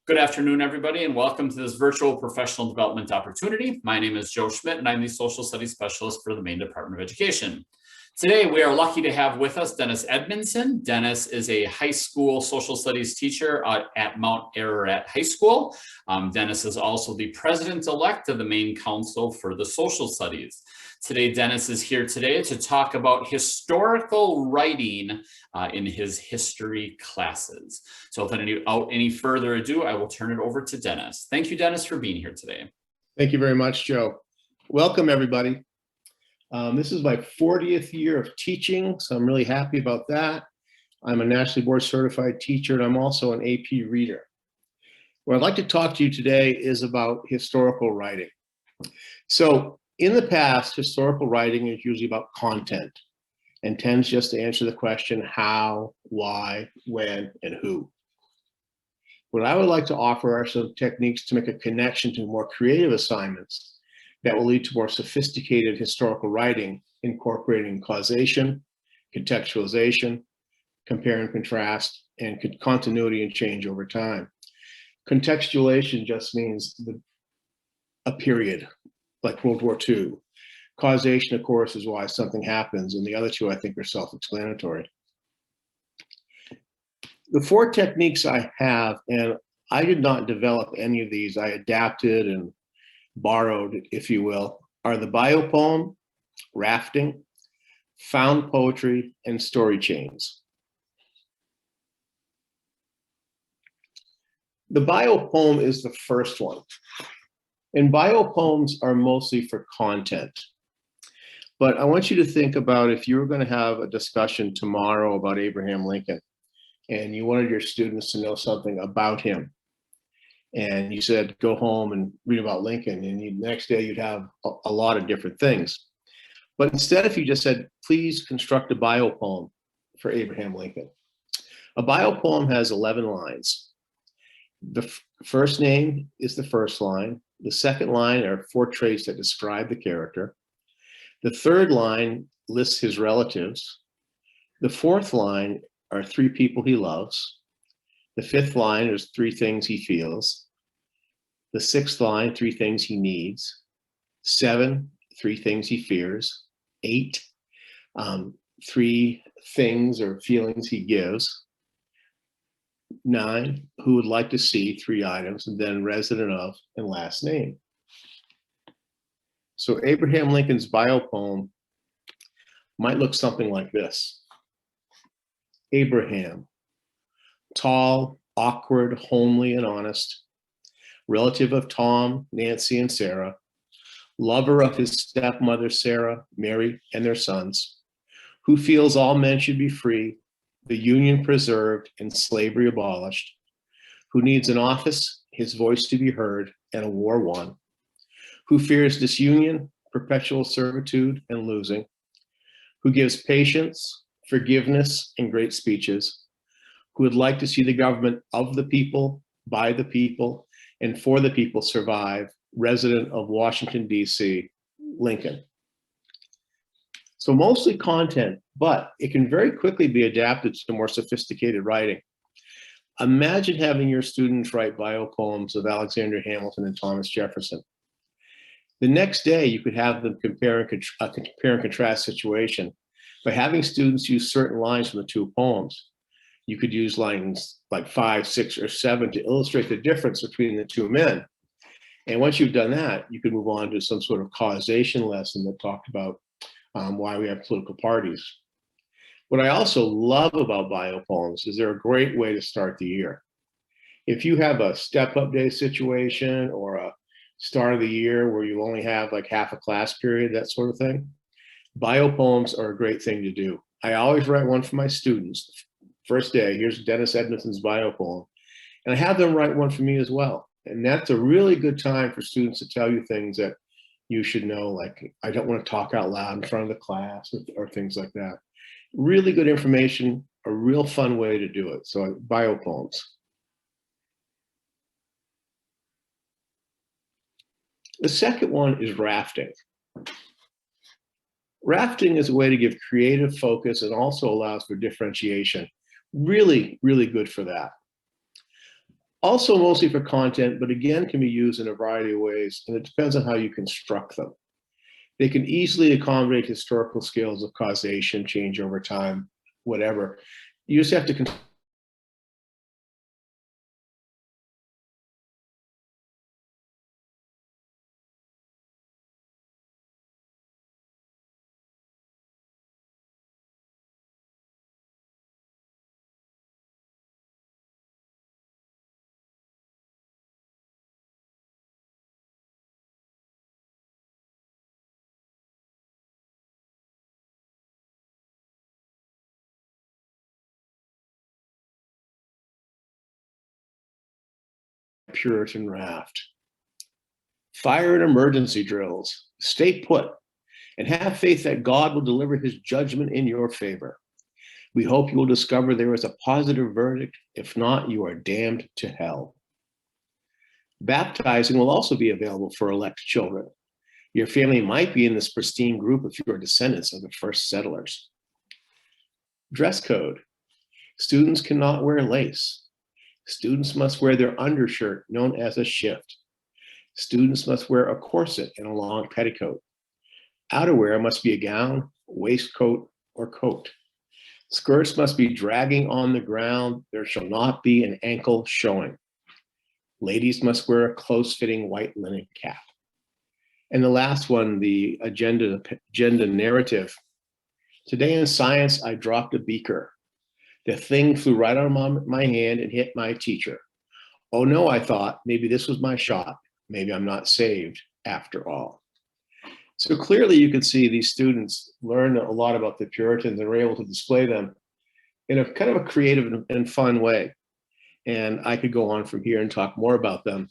Good afternoon, everybody, and welcome to this virtual professional development opportunity. My name is Joe Schmidt, and I'm the Social Studies Specialist for the Maine Department of Education. Today, we are lucky to have with us Dennis Edmondson. Dennis is a high school social studies teacher at Mount Ararat High School. Dennis is also the president-elect of the Maine Council for the Social Studies. Today, Dennis is here today to talk about historical writing in his history classes. So without any further ado, I will turn it over to Dennis. Thank you, Dennis, for being here today. Thank you very much, Joe. Welcome, everybody. This is my 40th year of teaching, so I'm really happy about that. I'm a nationally board certified teacher, and I'm also an AP reader. What I'd like to talk to you today is about historical writing. So in the past, historical writing is usually about content and tends just to answer the question how, why, when, and who. What I would like to offer are some techniques to make a connection to more creative assignments that will lead to more sophisticated historical writing, incorporating causation, contextualization, compare and contrast, and continuity and change over time. Contextualization just means a period, like World War II. Causation, of course, is why something happens, and the other two, I think, are self-explanatory. The four techniques I have, and I did not develop any of these, I adapted and borrowed, if you will, are the biopoem, rafting, found poetry, and story chains. The biopoem is the first one. And biopoems are mostly for content. But I want you to think about if you were going to have a discussion tomorrow about Abraham Lincoln, and you wanted your students to know something about him, and you said, go home and read about Lincoln, and the next day you'd have a lot of different things. But instead, if you just said, please construct a biopoem for Abraham Lincoln. A biopoem has 11 lines. The first name is the first line. The second line are 4 traits that describe the character. The third line lists his relatives. The fourth line are 3 people he loves. The fifth line is 3 things he feels. The sixth line, 3 things he needs. 7, 3 things he fears. 8, 3 things or feelings he gives. 9, who would like to see 3 items, and then resident of and last name. So Abraham Lincoln's biopoem might look something like this. Abraham, tall, awkward, homely, and honest, relative of Tom, Nancy, and Sarah, lover of his stepmother, Sarah, Mary, and their sons, who feels all men should be free, the Union preserved, and slavery abolished, who needs an office, his voice to be heard, and a war won, who fears disunion, perpetual servitude, and losing, who gives patience, forgiveness, and great speeches, who would like to see the government of the people, by the people, and for the people survive, resident of Washington, D.C., Lincoln. So mostly content, but it can very quickly be adapted to more sophisticated writing. Imagine having your students write biopoems of Alexander Hamilton and Thomas Jefferson. The next day, you could have them compare and contrast situation by having students use certain lines from the 2 poems. You could use lines like 5, 6, or 7 to illustrate the difference between the 2 men. And once you've done that, you can move on to some sort of causation lesson that talked about why we have political parties. What I also love about biopoems is they're a great way to start the year. If you have a step-up day situation or a start of the year where you only have like half a class period, that sort of thing, biopoems are a great thing to do. I always write one for my students. First day, here's Dennis Edmondson's biopoem. And I have them write one for me as well. And that's a really good time for students to tell you things that you should know, like, I don't want to talk out loud in front of the class or things like that. Really good information, a real fun way to do it. So biopoems. The second one is rafting. Rafting is a way to give creative focus and also allows for differentiation. Really, really good for that. Also mostly for content, but again can be used in a variety of ways, and it depends on how you construct them. They can easily accommodate historical scales of causation, change over time, whatever. You just have to Puritan raft. Fire and emergency drills. Stay put and have faith that God will deliver his judgment in your favor. We hope you will discover there is a positive verdict. If not, you are damned to hell. Baptizing will also be available for elect children. Your family might be in this pristine group if you are descendants of the first settlers. Dress code. Students cannot wear lace. Students must wear their undershirt, known as a shift. Students must wear a corset and a long petticoat. Outerwear must be a gown, waistcoat, or coat. Skirts must be dragging on the ground. There shall not be an ankle showing. Ladies must wear a close-fitting white linen cap. And the last one, the agenda narrative. Today in science, I dropped a beaker. The thing flew right out of my hand and hit my teacher. Oh no, I thought, maybe this was my shot. Maybe I'm not saved after all. So clearly you can see these students learn a lot about the Puritans and were able to display them in a kind of a creative and fun way. And I could go on from here and talk more about them.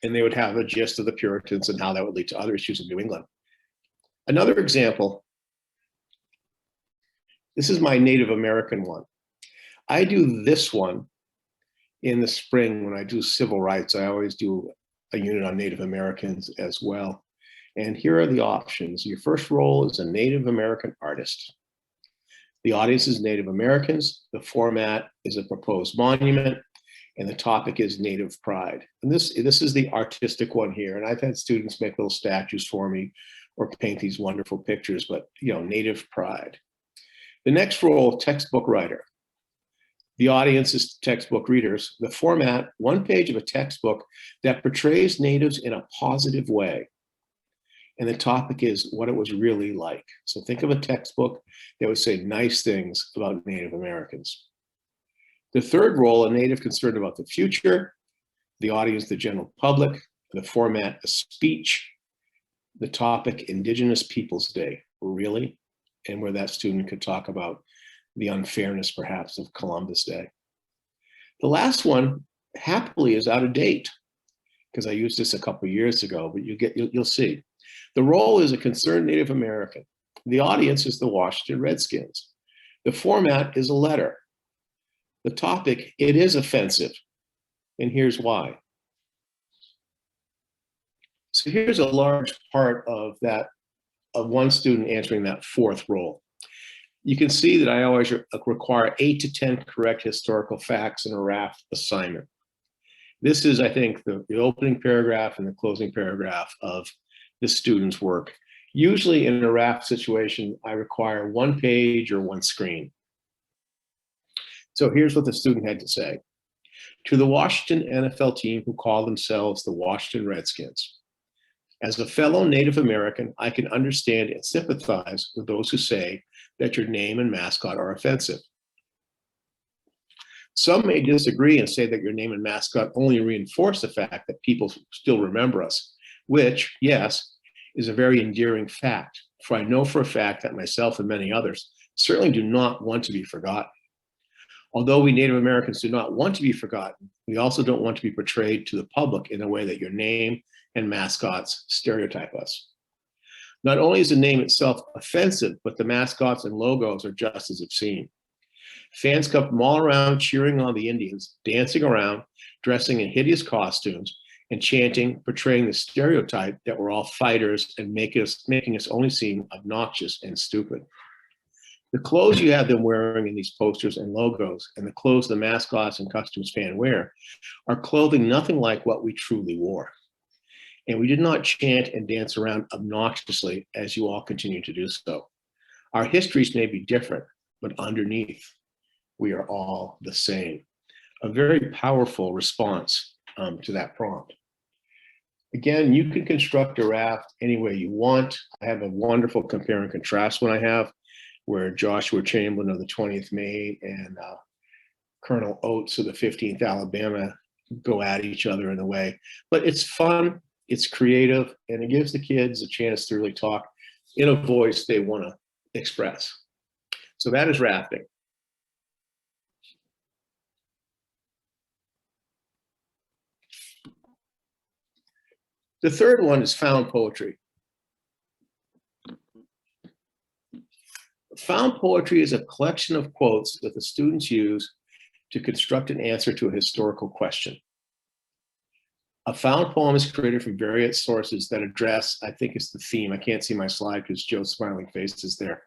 And they would have a gist of the Puritans and how that would lead to other issues in New England. Another example, this is my Native American one. I do this one in the spring when I do civil rights. I always do a unit on Native Americans as well. And here are the options. Your first role is a Native American artist. The audience is Native Americans. The format is a proposed monument, and the topic is Native pride. And this is the artistic one here. And I've had students make little statues for me or paint these wonderful pictures, but Native pride. The next role, textbook writer. The audience is textbook readers. The format, one page of a textbook that portrays natives in a positive way. And the topic is what it was really like. So think of a textbook that would say nice things about Native Americans. The third role, a native concerned about the future. The audience, the general public. The format, a speech. The topic, Indigenous Peoples Day. Really? And where that student could talk about the unfairness, perhaps, of Columbus Day. The last one, happily, is out of date because I used this a couple of years ago, but you'll see. The role is a concerned Native American. The audience is the Washington Redskins. The format is a letter. The topic, it is offensive, and here's why. So here's a large part of one student answering that fourth role. You can see that I always require 8 to 10 correct historical facts in a raft assignment. This is, I think, the opening paragraph and the closing paragraph of the student's work. Usually in a raft situation, I require one page or one screen. So here's what the student had to say. To the Washington NFL team who call themselves the Washington Redskins. As a fellow Native American, I can understand and sympathize with those who say that your name and mascot are offensive. Some may disagree and say that your name and mascot only reinforce the fact that people still remember us, which, yes, is a very endearing fact, for I know for a fact that myself and many others certainly do not want to be forgotten. Although we Native Americans do not want to be forgotten, we also don't want to be portrayed to the public in a way that your name and mascots stereotype us. Not only is the name itself offensive, but the mascots and logos are just as obscene. Fans come from all around cheering on the Indians, dancing around, dressing in hideous costumes, and chanting, portraying the stereotype that we're all fighters and making us only seem obnoxious and stupid. The clothes you have them wearing in these posters and logos, and the clothes the mascots and costumes fan wear, are clothing nothing like what we truly wore. And we did not chant and dance around obnoxiously as you all continue to do so. Our histories may be different, but underneath, we are all the same. A very powerful response to that prompt. Again, you can construct a raft any way you want. I have a wonderful compare and contrast one I have, where Joshua Chamberlain of the 20th Maine and Colonel Oates of the 15th Alabama go at each other in a way. But it's fun, it's creative, and it gives the kids a chance to really talk in a voice they want to express. So that is rafting. The third one is found poetry. Found poetry is a collection of quotes that the students use to construct an answer to a historical question. A found poem is created from various sources that address, I think it's the theme. I can't see my slide because Joe's smiling face is there.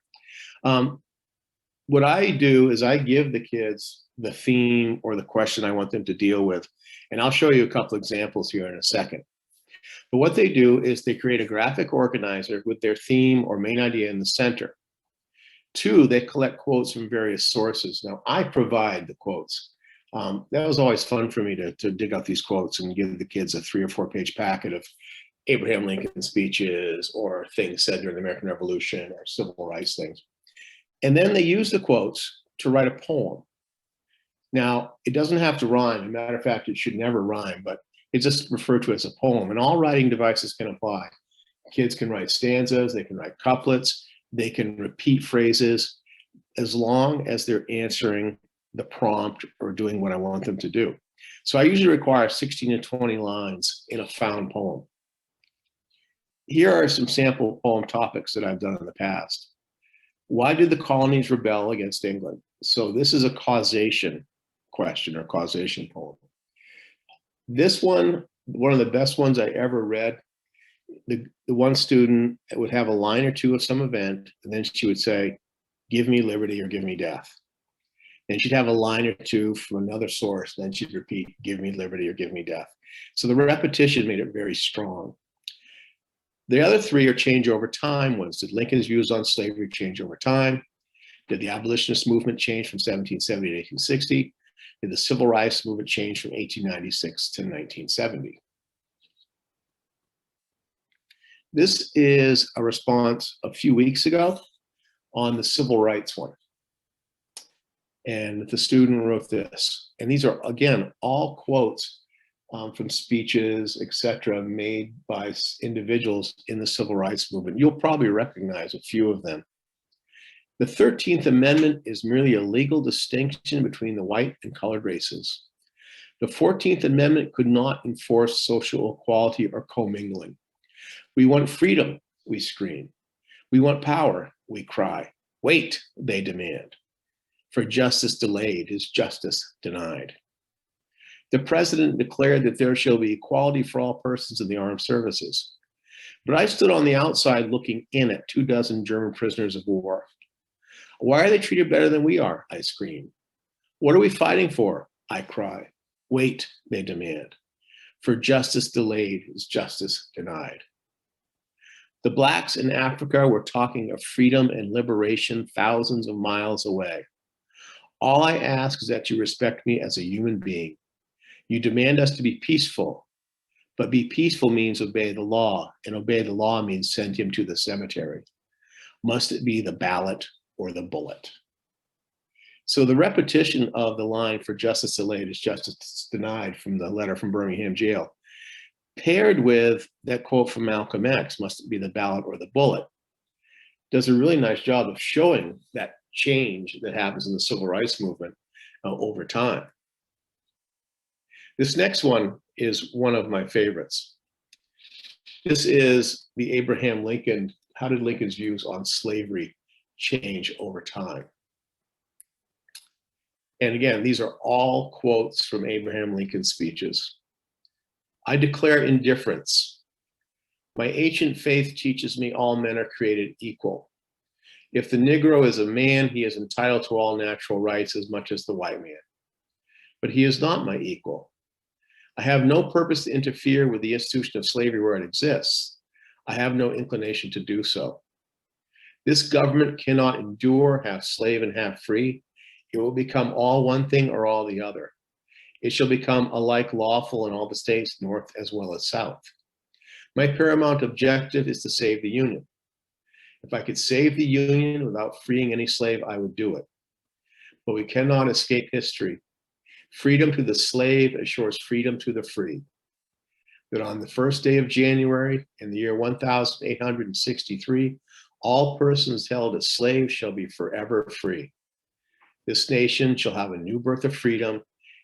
What I do is I give the kids the theme or the question I want them to deal with. And I'll show you a couple examples here in a second. But what they do is they create a graphic organizer with their theme or main idea in the center. 2, they collect quotes from various sources. Now, I provide the quotes. That was always fun for me to dig out these quotes and give the kids a 3 or 4 page packet of Abraham Lincoln speeches or things said during the American Revolution or civil rights things. And then they use the quotes to write a poem. Now, it doesn't have to rhyme. As a matter of fact, it should never rhyme, but it's just referred to as a poem. And all writing devices can apply. Kids can write stanzas, they can write couplets, they can repeat phrases, as long as they're answering the prompt or doing what I want them to do. So I usually require 16 to 20 lines in a found poem. Here are some sample poem topics that I've done in the past. Why did the colonies rebel against England? So this is a causation question or causation poem. This one of the best ones I ever read. The one student would have a line or two of some event, and then she would say, give me liberty or give me death. Then she'd have a line or two from another source, then she'd repeat, give me liberty or give me death. So the repetition made it very strong. The other 3 are change over time ones. Did Lincoln's views on slavery change over time? Did the abolitionist movement change from 1770 to 1860? Did the civil rights movement change from 1896 to 1970? This is a response a few weeks ago on the civil rights one. And the student wrote this. And these are, again, all quotes from speeches, etc., made by individuals in the civil rights movement. You'll probably recognize a few of them. The 13th Amendment is merely a legal distinction between the white and colored races. The 14th Amendment could not enforce social equality or commingling. We want freedom, we scream. We want power, we cry. Wait, they demand. For justice delayed is justice denied. The president declared that there shall be equality for all persons in the armed services. But I stood on the outside looking in at 24 German prisoners of war. Why are they treated better than we are? I scream. What are we fighting for? I cry. Wait, they demand. For justice delayed is justice denied. The blacks in Africa were talking of freedom and liberation thousands of miles away. All I ask is that you respect me as a human being. You demand us to be peaceful, but be peaceful means obey the law, and obey the law means send him to the cemetery. Must it be the ballot or the bullet? So the repetition of the line for justice delayed is justice denied from the letter from Birmingham jail, paired with that quote from Malcolm X, must it be the ballot or the bullet, does a really nice job of showing that change that happens in the civil rights movement over time. This next one is one of my favorites. This is the Abraham Lincoln, how did Lincoln's views on slavery change over time? And again, these are all quotes from Abraham Lincoln's speeches. I declare indifference. My ancient faith teaches me all men are created equal. If the Negro is a man, he is entitled to all natural rights as much as the white man. But he is not my equal. I have no purpose to interfere with the institution of slavery where it exists. I have no inclination to do so. This government cannot endure half slave and half free. It will become all one thing or all the other. It shall become alike lawful in all the states, north as well as south. My paramount objective is to save the Union. If I could save the Union without freeing any slave, I would do it. But we cannot escape history. Freedom to the slave assures freedom to the free. That on the first day of January in the year 1863, all persons held as slaves shall be forever free. This nation shall have a new birth of freedom,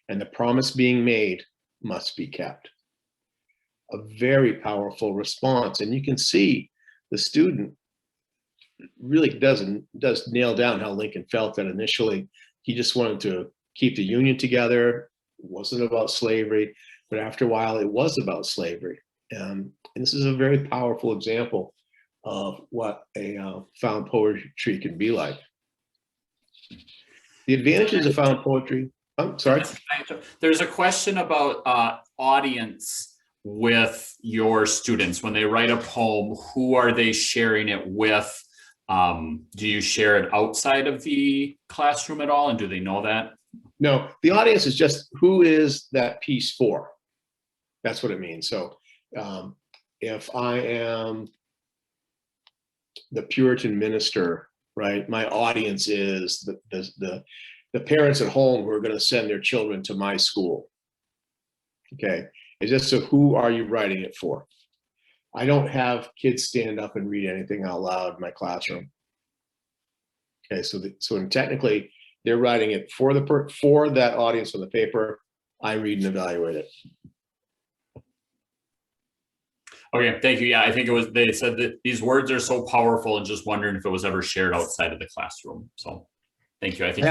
and the promise being made must be kept. A very powerful response. And you can see the student really does nail down how Lincoln felt that initially. He just wanted to keep the Union together. It wasn't about slavery, but after a while it was about slavery. And this is a very powerful example of what a found poetry can be like. The advantages of found poetry. I'm sorry. There's a question about audience with your students. When they write a poem, who are they sharing it with? Do you share it outside of the classroom at all? And do they know that? No, the audience is just who is that piece for? That's what it means. So if I am the Puritan minister, right, my audience is the parents at home who are going to send their children to my school. Okay, it's just so who are you writing it for? I don't have kids stand up and read anything out loud in my classroom. Okay, so technically they're writing it for that audience on the paper. I read and evaluate it. Okay, thank you. Yeah, I think they said that these words are so powerful and just wondering if it was ever shared outside of the classroom. So thank you. I think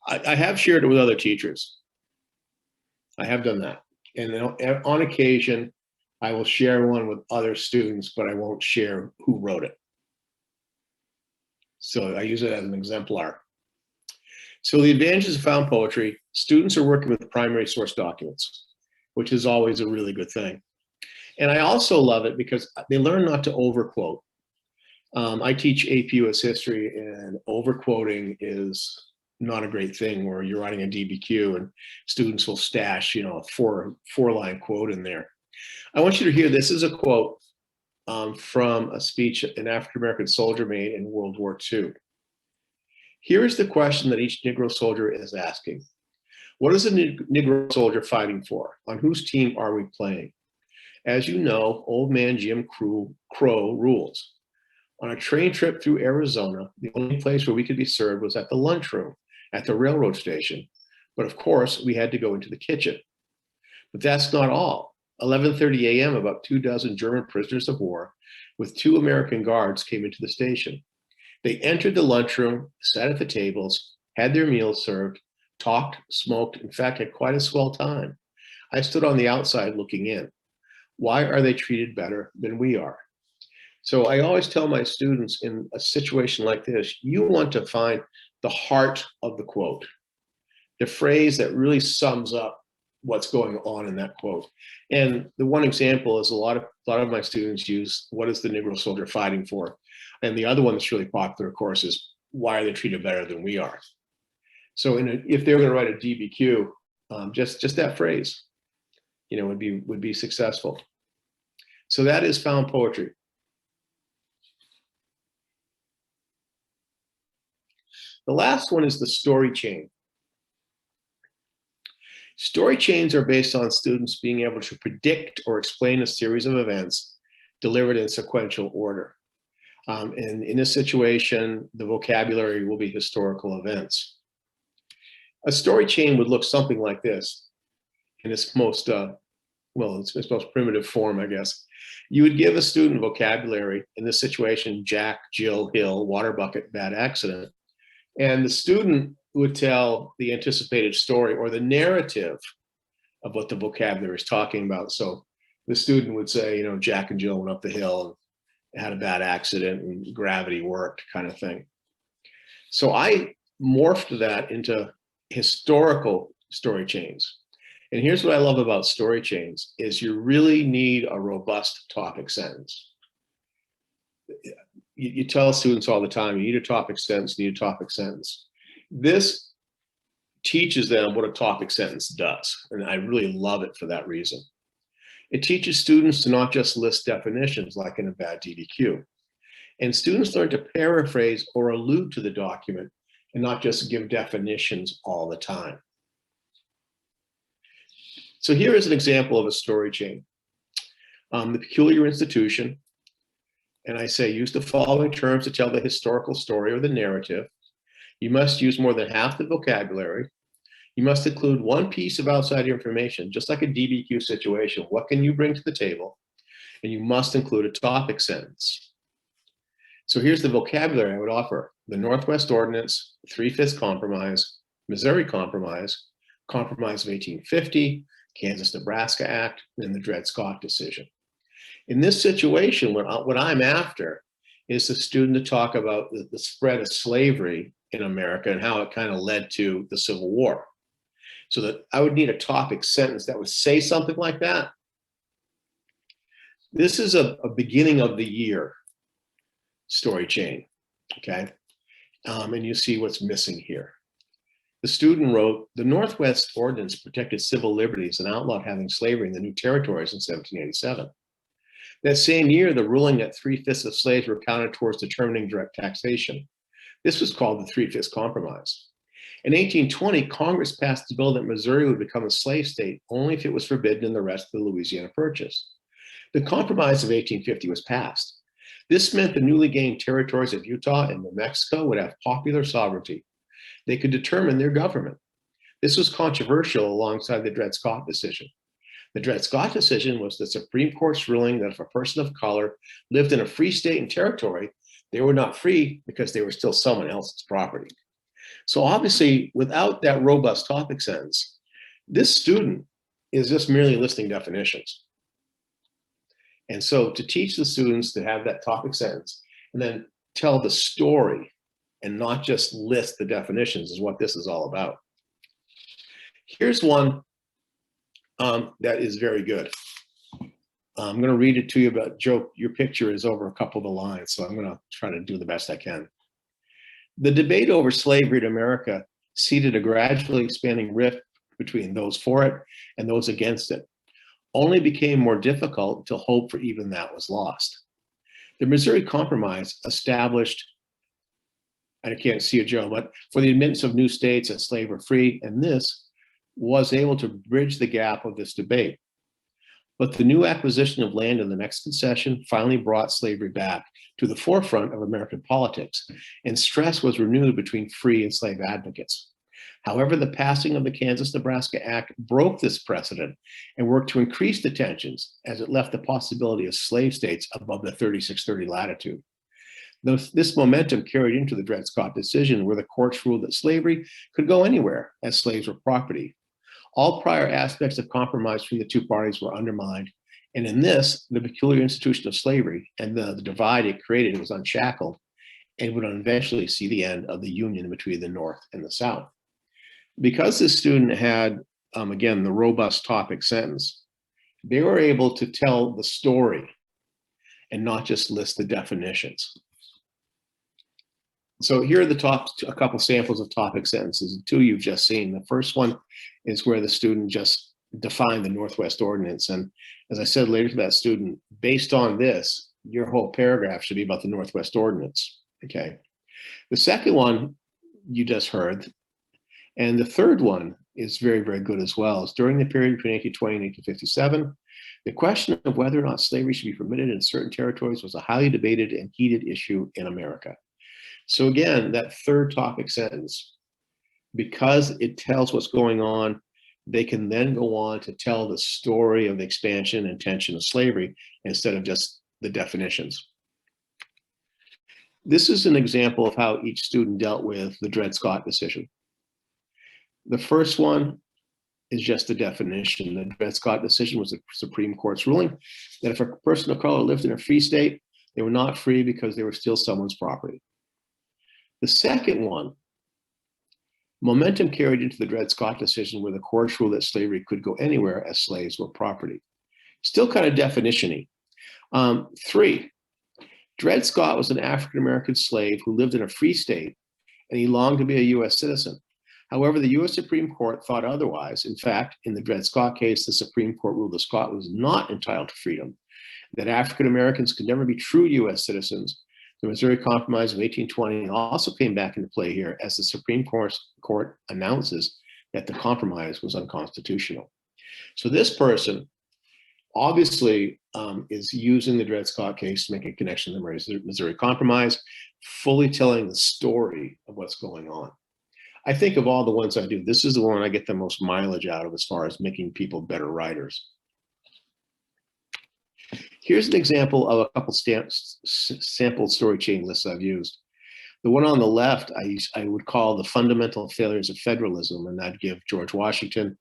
I have shared it with other teachers. I have done that. And on occasion, I will share one with other students, but I won't share who wrote it. So I use it as an exemplar. So the advantages of found poetry: students are working with primary source documents, which is always a really good thing. And I also love it because they learn not to overquote. I teach AP US history, and overquoting is not a great thing, where you're writing a DBQ and students will stash, a four-line quote in there. I want you to hear this. Is a quote from a speech an African-American soldier made in World War II. Here is the question that each Negro soldier is asking. What is a Negro soldier fighting for? On whose team are we playing? As you know, old man Jim Crow rules. On a train trip through Arizona, the only place where we could be served was at the lunchroom at the railroad station. But of course, we had to go into the kitchen. But that's not all. 11:30 a.m., about 24 German prisoners of war with 2 American guards came into the station. They entered the lunchroom, sat at the tables, had their meals served, talked, smoked, in fact, had quite a swell time. I stood on the outside looking in. Why are they treated better than we are? So I always tell my students, in a situation like this, you want to find the heart of the quote, the phrase that really sums up what's going on in that quote. And the one example is a lot of my students use, what is the Negro soldier fighting for? And the other one that's really popular, of course, is why are they treated better than we are? So if they're going to write a DBQ, just that phrase, would be successful. So that is found poetry. The last one is the story chain. Story chains are based on students being able to predict or explain a series of events delivered in sequential order. And in this situation, the vocabulary will be historical events. A story chain would look something like this in its most, its most primitive form, I guess. You would give a student vocabulary, in this situation, Jack, Jill, Hill, water bucket, bad accident. And the student would tell the anticipated story or the narrative of what the vocabulary is talking about. So the student would say, Jack and Jill went up the hill, had a bad accident and gravity worked kind of thing. So I morphed that into historical story chains. And here's what I love about story chains is you really need a robust topic sentence. You tell students all the time, you need a topic sentence, you need a topic sentence. This teaches them what a topic sentence does. And I really love it for that reason. It teaches students to not just list definitions like in a bad DDQ. And students learn to paraphrase or allude to the document and not just give definitions all the time. So here is an example of a story chain. The peculiar institution, and I say use the following terms to tell the historical story or the narrative. You must use more than half the vocabulary. You must include one piece of outside information, just like a DBQ situation. What can you bring to the table? And you must include a topic sentence. So here's the vocabulary I would offer. The Northwest Ordinance, 3/5 Compromise, Missouri Compromise, Compromise of 1850, Kansas-Nebraska Act, and the Dred Scott decision. In this situation, what I'm after is the student to talk about the spread of slavery in America and how it kind of led to the Civil War. So that I would need a topic sentence that would say something like that. This is a beginning of the year story chain, okay? And you see what's missing here. The student wrote, the Northwest Ordinance protected civil liberties and outlawed having slavery in the new territories in 1787. That same year, the ruling that 3/5 of slaves were counted towards determining direct taxation. This was called the 3/5 Compromise. In 1820, Congress passed a bill that Missouri would become a slave state only if it was forbidden in the rest of the Louisiana Purchase. The Compromise of 1850 was passed. This meant the newly gained territories of Utah and New Mexico would have popular sovereignty. They could determine their government. This was controversial alongside the Dred Scott decision. The Dred Scott decision was the Supreme Court's ruling that if a person of color lived in a free state and territory, they were not free because they were still someone else's property. So obviously, without that robust topic sentence, this student is just merely listing definitions. And so to teach the students to have that topic sentence and then tell the story and not just list the definitions is what this is all about. Here's one that is very good. I'm going to read it to you, but Joe, your picture is over a couple of the lines, so I'm going to try to do the best I can. The debate over slavery in America seeded a gradually expanding rift between those for it and those against it. Only became more difficult until hope for even that was lost. The Missouri Compromise established, and I can't see it, Joe, but for the admittance of new states that slave were free, and this was able to bridge the gap of this debate. But the new acquisition of land in the next concession finally brought slavery back to the forefront of American politics, and stress was renewed between free and slave advocates. However, the passing of the Kansas-Nebraska Act broke this precedent and worked to increase the tensions as it left the possibility of slave states above the 3630 latitude. This momentum carried into the Dred Scott decision, where the courts ruled that slavery could go anywhere as slaves were property. All prior aspects of compromise between the two parties were undermined, and in this, the peculiar institution of slavery and the divide it created was unshackled and would eventually see the end of the union between the North and the South. Because this student had, again, the robust topic sentence, they were able to tell the story and not just list the definitions. So here are a couple samples of topic sentences, the two you've just seen. The first one is where the student just defined the Northwest Ordinance. And as I said later to that student, based on this, your whole paragraph should be about the Northwest Ordinance, okay? The second one you just heard, and the third one is very, very good as well. It's during the period between 1820 and 1857, the question of whether or not slavery should be permitted in certain territories was a highly debated and heated issue in America. So again, that third topic sentence, because it tells what's going on, they can then go on to tell the story of the expansion and tension of slavery instead of just the definitions. This is an example of how each student dealt with the Dred Scott decision. The first one is just the definition. The Dred Scott decision was the Supreme Court's ruling that if a person of color lived in a free state, They were not free because they were still someone's property. The second one, momentum carried into the Dred Scott decision, where the courts ruled that slavery could go anywhere as slaves were property. Still kind of definition-y. 3, Dred Scott was an African-American slave who lived in a free state, and he longed to be a U.S. citizen. However, the U.S. Supreme Court thought otherwise. In fact, in the Dred Scott case, the Supreme Court ruled that Scott was not entitled to freedom, that African Americans could never be true U.S. citizens. The Missouri Compromise of 1820 also came back into play here, as the Supreme Court announces that the compromise was unconstitutional. So this person obviously is using the Dred Scott case to make a connection to the Missouri Compromise, fully telling the story of what's going on. I think of all the ones I do, this is the one I get the most mileage out of as far as making people better writers. Here's an example of a couple sample story chain lists I've used. The one on the left, I would call the fundamental failures of federalism, and I'd give George Washington,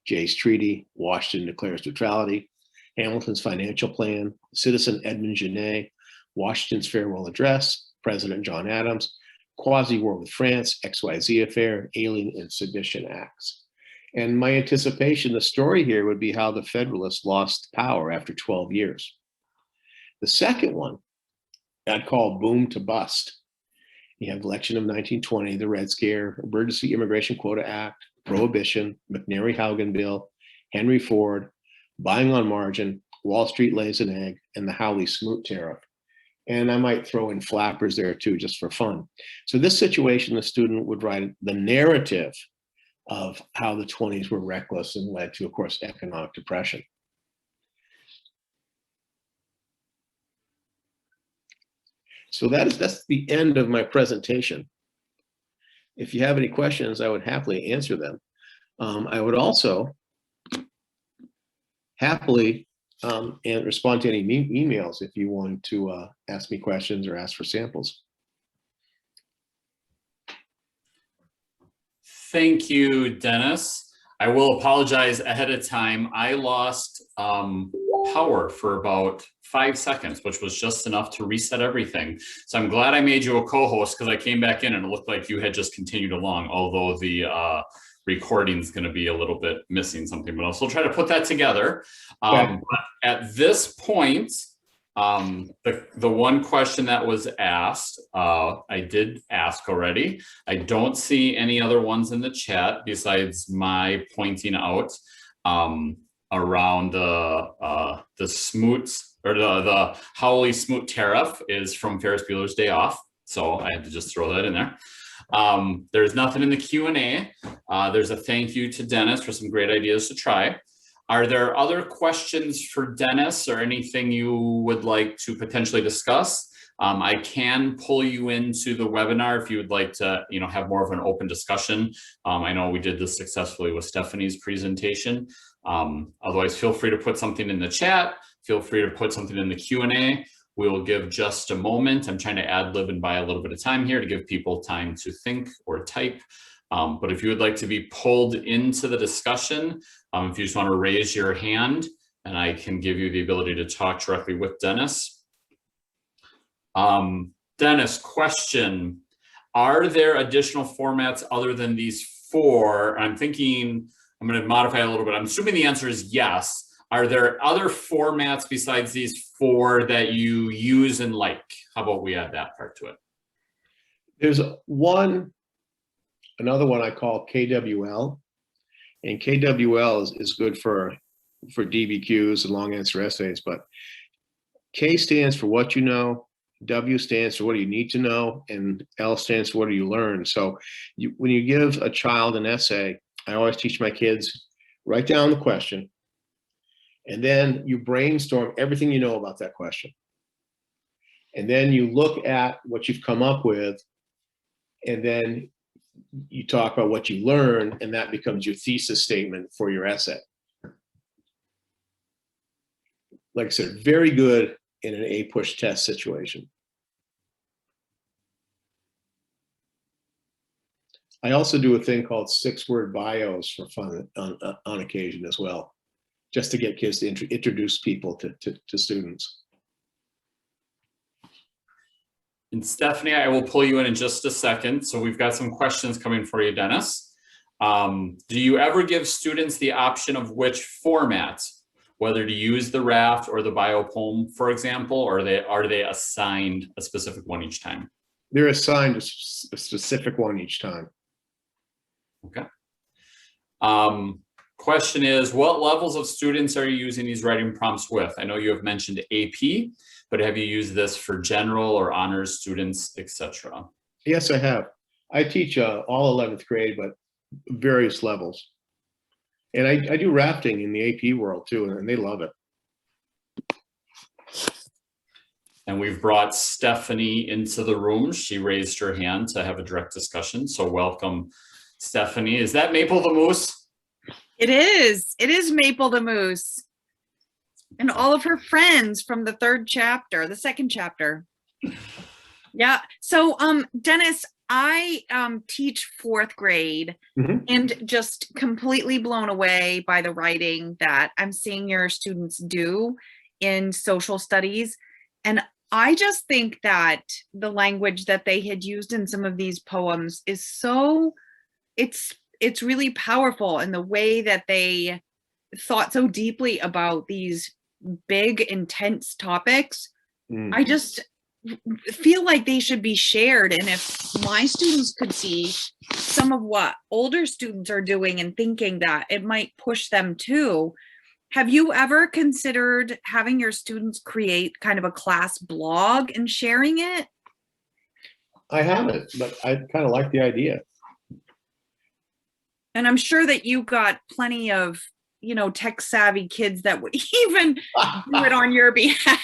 Jay's Treaty, Washington declares neutrality, Hamilton's financial plan, Citizen Edmund Genet, Washington's farewell address, President John Adams, quasi-war with France, XYZ affair, alien and sedition acts. And my anticipation, the story here would be how the Federalists lost power after 12 years. The second one, I'd call boom to bust. You have the election of 1920, the Red Scare, Emergency Immigration Quota Act, Prohibition, McNary-Haugen Bill, Henry Ford, buying on margin, Wall Street lays an egg, and the Hawley-Smoot tariff. And I might throw in flappers there too, just for fun. So this situation, the student would write the narrative of how the 20s were reckless and led to, of course, economic depression. So that's the end of my presentation. If you have any questions, I would happily answer them. I would also happily and respond to any emails if you want to ask me questions or ask for samples. Thank you, Dennis. I will apologize ahead of time. I lost power for about 5 seconds, which was just enough to reset everything. So I'm glad I made you a co-host, because I came back in and it looked like you had just continued along, although the recording is going to be a little bit missing something, but I'll still try to put that together. Okay. But at this point, the one question that was asked, I did ask already. I don't see any other ones in the chat besides my pointing out around the Smoots, or the Hawley-Smoot tariff is from Ferris Bueller's Day Off. So I had to just throw that in there. There's nothing in the Q&A. There's a thank you to Dennis for some great ideas to try. Are there other questions for Dennis or anything you would like to potentially discuss? I can pull you into the webinar if you would like to, have more of an open discussion. I know we did this successfully with Stephanie's presentation. Otherwise, feel free to put something in the chat. Feel free to put something in the Q&A. We'll give just a moment. I'm trying to ad-lib and buy a little bit of time here to give people time to think or type. But if you would like to be pulled into the discussion, if you just want to raise your hand, and I can give you the ability to talk directly with Dennis. Dennis, question: are there additional formats other than these 4? I'm thinking, I'm going to modify a little bit. I'm assuming the answer is yes. Are there other formats besides these 4 that you use and like? How about we add that part to it? There's another one I call KWL, and KWL is good for DBQs and long answer essays, but K stands for what you know, W stands for what do you need to know, and L stands for what do you learn. So when you give a child an essay, I always teach my kids, write down the question, and then you brainstorm everything you know about that question. And then you look at what you've come up with, and then you talk about what you learned, and that becomes your thesis statement for your essay. Like I said, very good in an A-push test situation. I also do a thing called 6-word bios for fun on occasion as well, just to get kids to introduce people to students. And Stephanie, I will pull you in just a second. So we've got some questions coming for you, Dennis. Do you ever give students the option of which format, whether to use the raft or the biopoem, for example, or are they assigned a specific one each time? They're assigned a specific one each time. Okay. Question is, what levels of students are you using these writing prompts with? I know you have mentioned AP, but have you used this for general or honors students, etc.? Yes, I have. I teach all 11th grade, but various levels. And I do rafting in the AP world too, and they love it. And we've brought Stephanie into the room. She raised her hand to have a direct discussion. So welcome, Stephanie. Is that Maple the Moose? It is. It is Maple the Moose. And all of her friends from the second chapter. Yeah. So, Dennis, I teach 4th grade and just completely blown away by the writing that I'm seeing your students do in social studies. And I just think that the language that they had used in some of these poems is it's really powerful, in the way that they thought so deeply about these big, intense topics. I just feel like they should be shared. And if my students could see some of what older students are doing and thinking, that it might push them too. Have you ever considered having your students create kind of a class blog and sharing it? I haven't, but I kind of like the idea. And I'm sure that you got plenty of, tech savvy kids that would even do it on your behalf.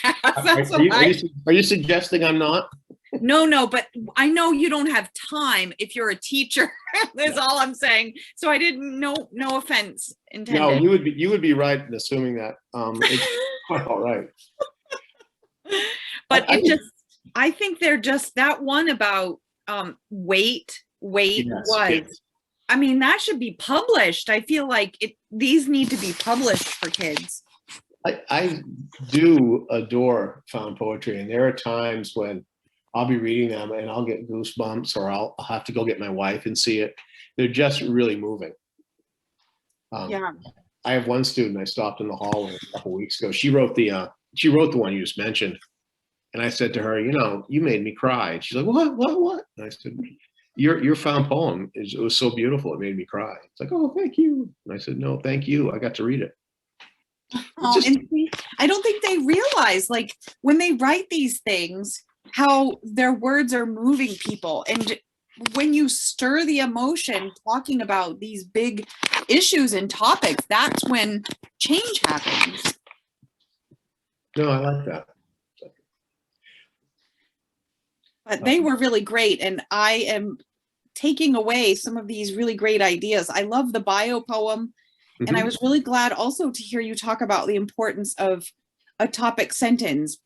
Are you suggesting I'm not? No, but I know you don't have time if you're a teacher. That's all I'm saying. So I didn't, no offense intended. No, you would be right in assuming that. It's quite all right. But I think they're just, that one about weight yes, was. Yes. I mean, that should be published. I feel like these need to be published for kids. I do adore found poetry, and there are times when I'll be reading them and I'll get goosebumps, or I'll have to go get my wife and see it. They're just really moving. Yeah. I have one student I stopped in the hall a couple weeks ago. She wrote the one you just mentioned, and I said to her, you made me cry. And she's like, what? And I said, your found poem it was so beautiful, it made me cry. It's like, oh, thank you. And I said, no, thank you. I got to read it. And I don't think they realize, like, when they write these things, how their words are moving people. And when you stir the emotion talking about these big issues and topics, that's when change happens. No, I like that. But they were really great, and I am taking away some of these really great ideas. I love the biopoem, and I was really glad also to hear you talk about the importance of a topic sentence.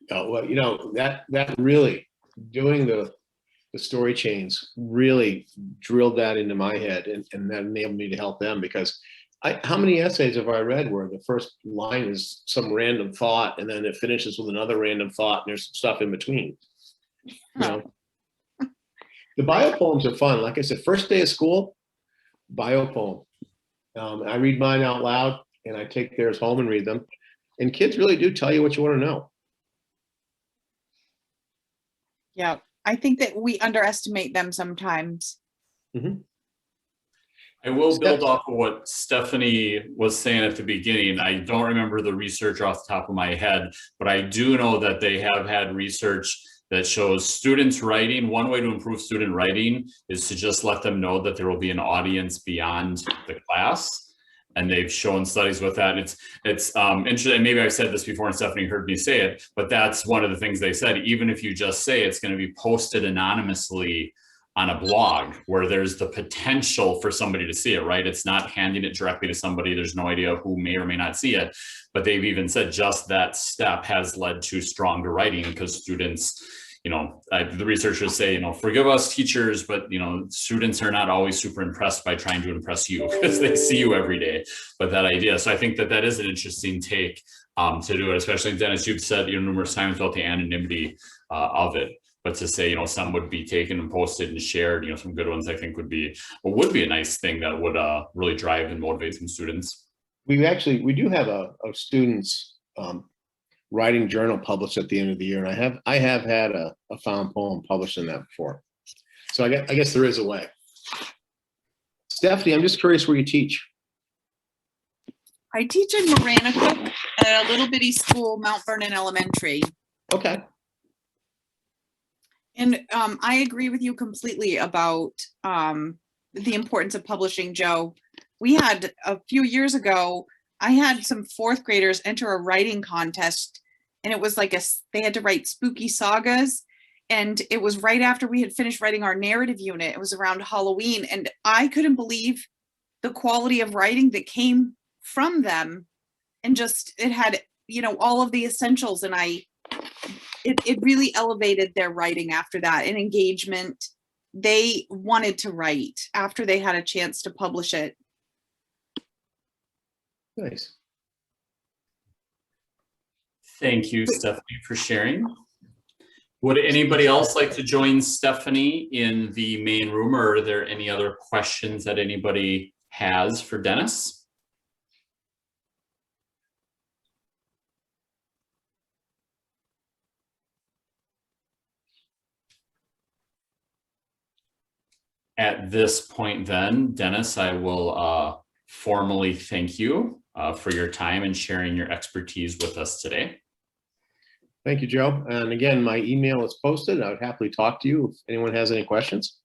Oh, well, that really, doing the story chains really drilled that into my head, and that enabled me to help them, because how many essays have I read where the first line is some random thought, and then it finishes with another random thought, and there's stuff in between? The biopoems are fun. Like I said, first day of school, biopoem. I read mine out loud, and I take theirs home and read them. And kids really do tell you what you want to know. Yeah, I think that we underestimate them sometimes. I will build off of what Stephanie was saying at the beginning. I don't remember the research off the top of my head, but I do know that they have had research that shows students writing. One way to improve student writing is to just let them know that there will be an audience beyond the class. And they've shown studies with that. It's interesting. Maybe I've said this before and Stephanie heard me say it, but that's one of the things they said. Even if you just say it's going to be posted anonymously on a blog where there's the potential for somebody to see it, right? It's not handing it directly to somebody. There's no idea who may or may not see it, but they've even said just that step has led to stronger writing, because students, the researchers say, forgive us teachers, but, students are not always super impressed by trying to impress you because they see you every day. But that idea, so I think that is an interesting take to do it, especially Dennis, you've said, numerous times about the anonymity of it. But to say, some would be taken and posted and shared, some good ones I think would be a nice thing that would really drive and motivate some students. We do have a student's writing journal published at the end of the year, and I have had a found poem published in that before. So I guess there is a way. Stephanie, I'm just curious where you teach. I teach in Maranacook at a little bitty school, Mount Vernon Elementary. Okay. And I agree with you completely about the importance of publishing, Joe. We had a few years ago, I had some fourth graders enter a writing contest, and it was like they had to write spooky sagas. And it was right after we had finished writing our narrative unit. It was around Halloween, and I couldn't believe the quality of writing that came from them. And just, it had, all of the essentials, and it really elevated their writing after that, and engagement. They wanted to write after they had a chance to publish it. Nice. Thank you, Stephanie, for sharing. Would anybody else like to join Stephanie in the main room, or are there any other questions that anybody has for Dennis? At this point then, Dennis, I will formally thank you for your time and sharing your expertise with us today. Thank you, Joe. And again, my email is posted. I would happily talk to you if anyone has any questions.